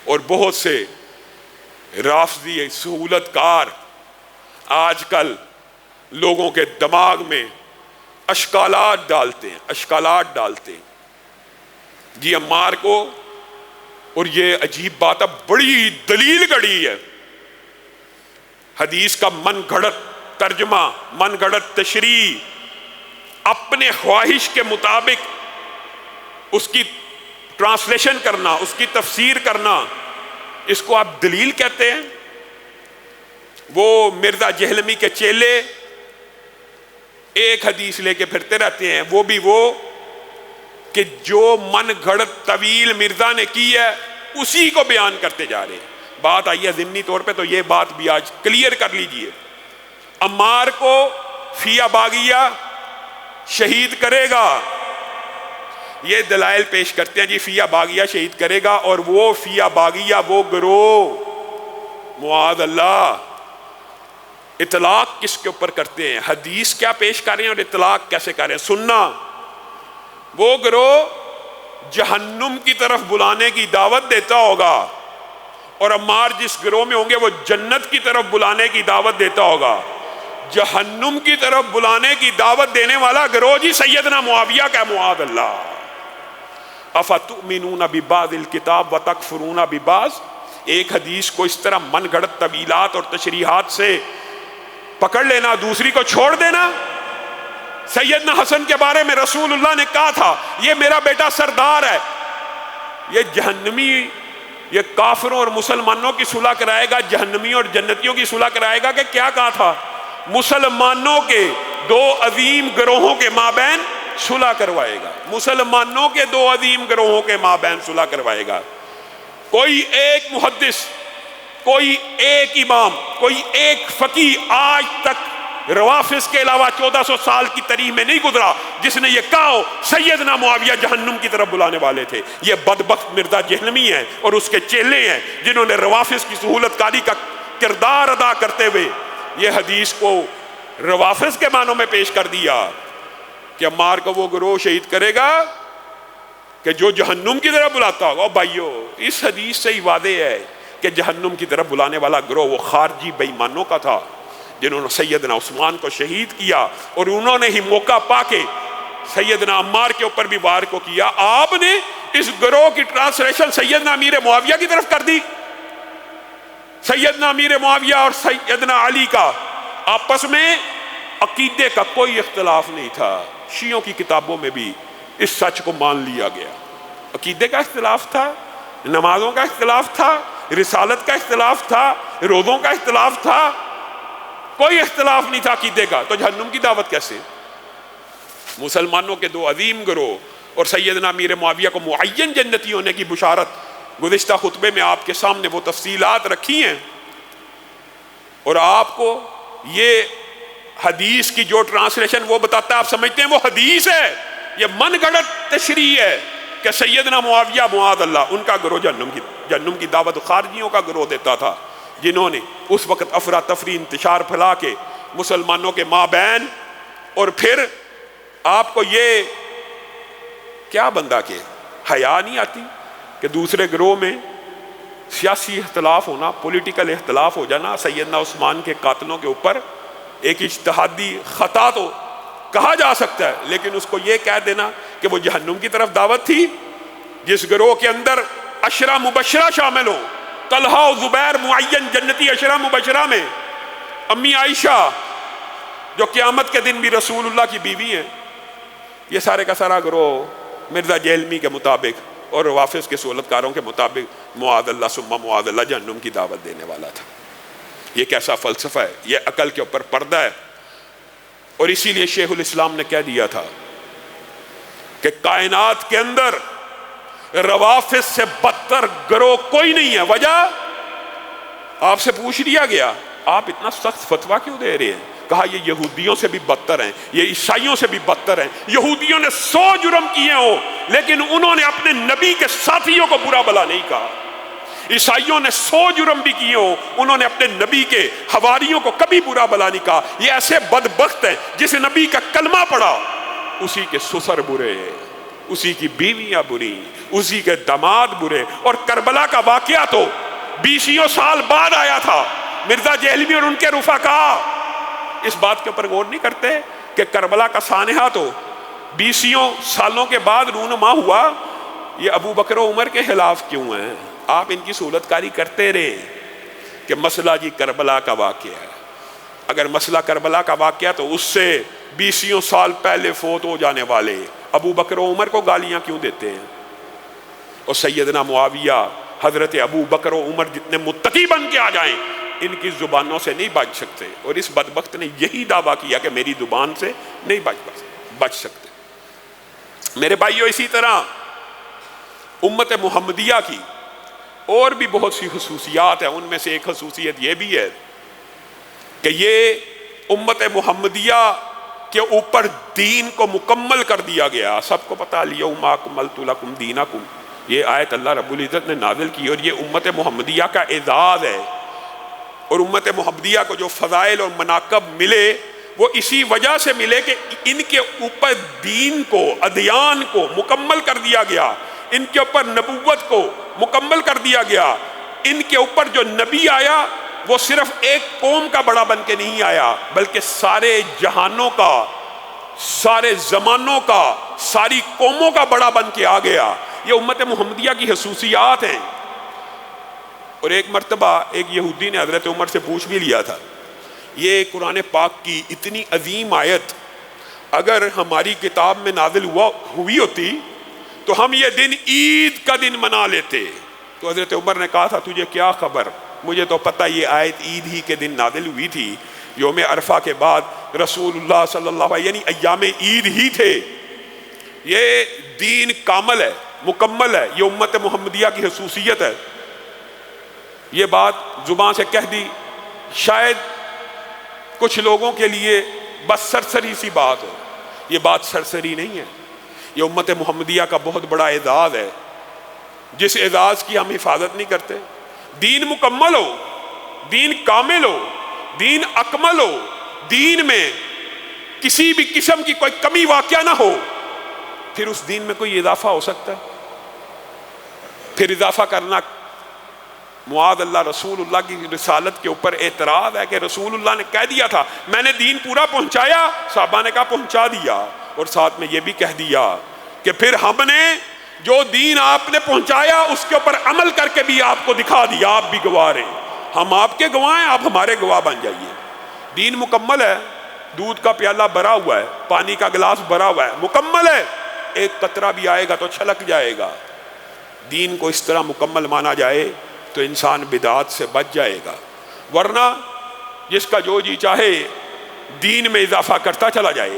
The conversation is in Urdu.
اور بہت سے رافضی سہولت کار آج کل لوگوں کے دماغ میں اشکالات ڈالتے ہیں جی عمار کو، اور یہ عجیب بات ہے، بڑی دلیل گڑی ہے، حدیث کا من گھڑت ترجمہ، من گھڑت تشریح، اپنے خواہش کے مطابق اس کی ٹرانسلیشن کرنا، اس کی تفسیر کرنا، اس کو آپ دلیل کہتے ہیں؟ وہ مرزا جہلمی کے چیلے ایک حدیث لے کے پھرتے رہتے ہیں، وہ بھی وہ کہ جو من گھڑت طویل مرزا نے کی ہے اسی کو بیان کرتے جا رہے ہیں۔ بات آئی ہے ضمنی طور پہ، تو یہ بات بھی آج کلیئر کر لیجئے، عمار کو فیہ باغیہ شہید کرے گا، یہ دلائل پیش کرتے ہیں جی فیہ باغیہ شہید کرے گا، اور وہ فیہ باغیہ وہ گروہ، معاذ اللہ، اطلاق کس کے اوپر کرتے ہیں؟ حدیث کیا پیش کر رہے ہیں اور اطلاق کیسے کر رہے ہیں؟ سننا، وہ گروہ جہنم کی طرف بلانے کی دعوت دیتا ہوگا، اور عمار جس گروہ میں ہوں گے وہ جنت کی طرف بلانے کی دعوت دیتا ہوگا۔ جہنم کی طرف بلانے کی دعوت دینے والا گروہ جی سیدنا معاویہ کا، معاذ اللہ۔ افتؤمنون ببعض الکتاب وتکفرون ببعض، ایک حدیث کو اس طرح من گھڑت طویلات اور تشریحات سے پکڑ لینا، دوسری کو چھوڑ دینا۔ سیدنا حسن کے بارے میں رسول اللہ نے کہا تھا یہ میرا بیٹا سردار ہے، یہ جہنمی، یہ کافروں اور مسلمانوں کی صلح کرائے گا، جہنمیوں اور جنتیوں کی صلح کرائے گا، کہ کیا کہا تھا؟ مسلمانوں کے دو عظیم گروہوں کے مابین صلح کروائے گا، مسلمانوں کے دو عظیم گروہوں کے مابین صلح کروائے گا۔ کوئی ایک محدث، کوئی ایک امام، کوئی ایک فقیہ آج تک روافض کے علاوہ 1400 سال کی تاریخ میں نہیں گزرا جس نے یہ کہا ہو سیدنا معاویہ جہنم کی طرف بلانے والے تھے۔ یہ بدبخت مرزا جہلمی ہیں اور اس کے چیلے ہیں جنہوں نے روافض کی سہولت کاری کا کردار ادا کرتے ہوئے یہ حدیث کو روافض کے معنوں میں پیش کر دیا کہ عمار کو وہ گروہ شہید کرے گا کہ جو جہنم کی طرف بلاتا ہوگا۔ بھائیو، اس حدیث سے ہی واضح ہے کہ جہنم کی طرف بلانے والا گروہ وہ خارجی بے ایمانوں کا تھا جنہوں نے سیدنا عثمان کو شہید کیا، اور انہوں نے ہی موقع پا کے سیدنا عمار کے اوپر بھی وار کو کیا۔ آپ نے اس گروہ کی ٹرانسلیشن سیدنا امیر معاویہ کی طرف کر دی۔ سیدنا امیر معاویہ اور سیدنا علی کا آپس میں عقیدے کا کوئی اختلاف نہیں تھا، شیعوں کی کتابوں میں بھی اس سچ کو مان لیا گیا۔ عقیدے کا اختلاف تھا، نمازوں کا اختلاف تھا، رسالت کا اختلاف تھا، روزوں کا اختلاف تھا، کوئی اختلاف نہیں تھا عقیدے کا، تو جہنم کی دعوت کیسے؟ مسلمانوں کے دو عظیم گروہ اور سیدنا امیر معاویہ کو معین جنتی ہونے کی بشارت گزشتہ خطبے میں آپ کے سامنے وہ تفصیلات رکھی ہیں، اور آپ کو یہ حدیث کی جو ٹرانسلیشن وہ بتاتا ہے آپ سمجھتے ہیں وہ حدیث ہے، یہ من گھڑت تشریح ہے کہ سیدنا معاویہ معاذ اللہ ان کا گروہ جہنم کی دعوت خارجیوں کا گروہ دیتا تھا، جنہوں نے اس وقت افراتفری انتشار پھیلا کے مسلمانوں کے مابین، اور پھر آپ کو یہ کیا بندہ کہ حیا نہیں آتی کہ دوسرے گروہ میں سیاسی اختلاف ہونا، پولیٹیکل اختلاف ہو جانا، سیدنا عثمان کے قاتلوں کے اوپر ایک اجتہادی خطا تو کہا جا سکتا ہے، لیکن اس کو یہ کہہ دینا کہ وہ جہنم کی طرف دعوت تھی، جس گروہ کے اندر عشرہ مبشرہ شامل ہوں، طلحہ و زبیر معین جنتی عشرہ مبشرہ میں، امی عائشہ جو قیامت کے دن بھی رسول اللہ کی بیوی ہیں، یہ سارے کا سارا گروہ مرزا جہلمی کے مطابق اور روافض کے سہولتکاروں کے مطابق معاذ اللہ ثم معاذ اللہ جہنم کی دعوت دینے والا تھا۔ یہ کیسا فلسفہ ہے، یہ عقل کے اوپر پردہ ہے، اور اسی لیے شیخ الاسلام نے کہہ دیا تھا کہ کائنات کے اندر روافض سے بدتر گروہ کوئی نہیں ہے۔ وجہ آپ سے پوچھ لیا گیا آپ اتنا سخت فتویٰ کیوں دے رہے ہیں؟ کہا یہ یہودیوں سے بھی بدتر ہیں، یہ عیسائیوں سے بھی بدتر ہیں۔ یہودیوں نے 100 جرم کیے ہو لیکن انہوں نے اپنے نبی کے ساتھیوں کو برا بلا نہیں کہا۔ عیسائیوں نے 100 جرم بھی کیے ہو، انہوں نے اپنے نبی کے حواریوں کو کبھی برا بلا نہیں کہا۔ یہ ایسے بدبخت ہیں جس نبی کا کلمہ پڑھا اسی کے سسر برے ہیں۔ اسی کی بیویاں بری، اسی کے داماد برے. اور کربلا کا واقعہ تو 20 سال بعد آیا تھا. مرزا جہلوی اور ان کے رفقا اس بات کے اوپر غور نہیں کرتے کہ کربلا کا سانحہ تو 20 سالوں کے بعد رونما ہوا. یہ ابو بکر و عمر کے خلاف کیوں ہیں؟ آپ ان کی صورت کاری کرتے رہے کہ مسئلہ جی کربلا کا واقعہ ہے. اگر مسئلہ کربلا کا واقعہ تو اس سے 20 سال پہلے فوت ہو جانے والے ابو بکر و عمر کو گالیاں کیوں دیتے ہیں؟ اور سیدنا معاویہ، حضرت ابو بکر و عمر جتنے متقی بن کے آ جائیں ان کی زبانوں سے نہیں بچ سکتے. اور اس بدبخت نے یہی دعویٰ کیا کہ میری زبان سے نہیں بچ سکتے. میرے بھائیو، اسی طرح امت محمدیہ کی اور بھی بہت سی خصوصیات ہیں. ان میں سے ایک خصوصیت یہ بھی ہے کہ یہ امت محمدیہ کے اوپر دین کو مکمل کر دیا گیا. سب کو پتا الیوم اکملت لکم دینکم، یہ آیت اللہ رب العزت نے نازل کی اور یہ امت محمدیہ کا اعزاز ہے. اور امت محمدیہ کو جو فضائل اور مناقب ملے وہ اسی وجہ سے ملے کہ ان کے اوپر دین کو، ادیان کو مکمل کر دیا گیا. ان کے اوپر نبوت کو مکمل کر دیا گیا. ان کے اوپر جو نبی آیا وہ صرف ایک قوم کا بڑا بن کے نہیں آیا بلکہ سارے جہانوں کا، سارے زمانوں کا، ساری قوموں کا بڑا بن کے آ گیا. یہ امت محمدیہ کی خصوصیات ہیں. اور ایک مرتبہ ایک یہودی نے حضرت عمر سے پوچھ بھی لیا تھا، یہ قرآن پاک کی اتنی عظیم آیت اگر ہماری کتاب میں نازل ہوئی ہوتی تو ہم یہ دن عید کا دن منا لیتے. تو حضرت عمر نے کہا تھا تجھے کیا خبر، مجھے تو پتہ یہ آیت عید ہی کے دن نازل ہوئی تھی. یوم عرفہ کے بعد رسول اللہ صلی اللہ علیہ وسلم یعنی ایام عید ہی تھے. یہ دین کامل ہے، مکمل ہے. یہ امت محمدیہ کی خصوصیت ہے. یہ بات زبان سے کہہ دی، شاید کچھ لوگوں کے لیے بس سرسری سی بات ہو. یہ بات سرسری نہیں ہے. یہ امت محمدیہ کا بہت بڑا اعزاز ہے جس اعزاز کی ہم حفاظت نہیں کرتے. دین مکمل ہو، دین کامل ہو، دین اکمل ہو، دین میں کسی بھی قسم کی کوئی کمی واقع نہ ہو، پھر اس دین میں کوئی اضافہ ہو سکتا ہے؟ پھر اضافہ کرنا معاذ اللہ رسول اللہ کی رسالت کے اوپر اعتراض ہے کہ رسول اللہ نے کہہ دیا تھا میں نے دین پورا پہنچایا، صحابہ نے کہا پہنچا دیا، اور ساتھ میں یہ بھی کہہ دیا کہ پھر ہم نے جو دین آپ نے پہنچایا اس کے اوپر عمل کر کے بھی آپ کو دکھا دیا، آپ بھی گواہ رہے. ہم آپ کے گواہ ہیں، آپ ہمارے گواہ بن جائیے. دین مکمل ہے. دودھ کا پیالہ بھرا ہوا ہے، پانی کا گلاس بھرا ہوا ہے، مکمل ہے. ایک قطرہ بھی آئے گا تو چھلک جائے گا. دین کو اس طرح مکمل مانا جائے تو انسان بدعات سے بچ جائے گا. ورنہ جس کا جو جی چاہے دین میں اضافہ کرتا چلا جائے.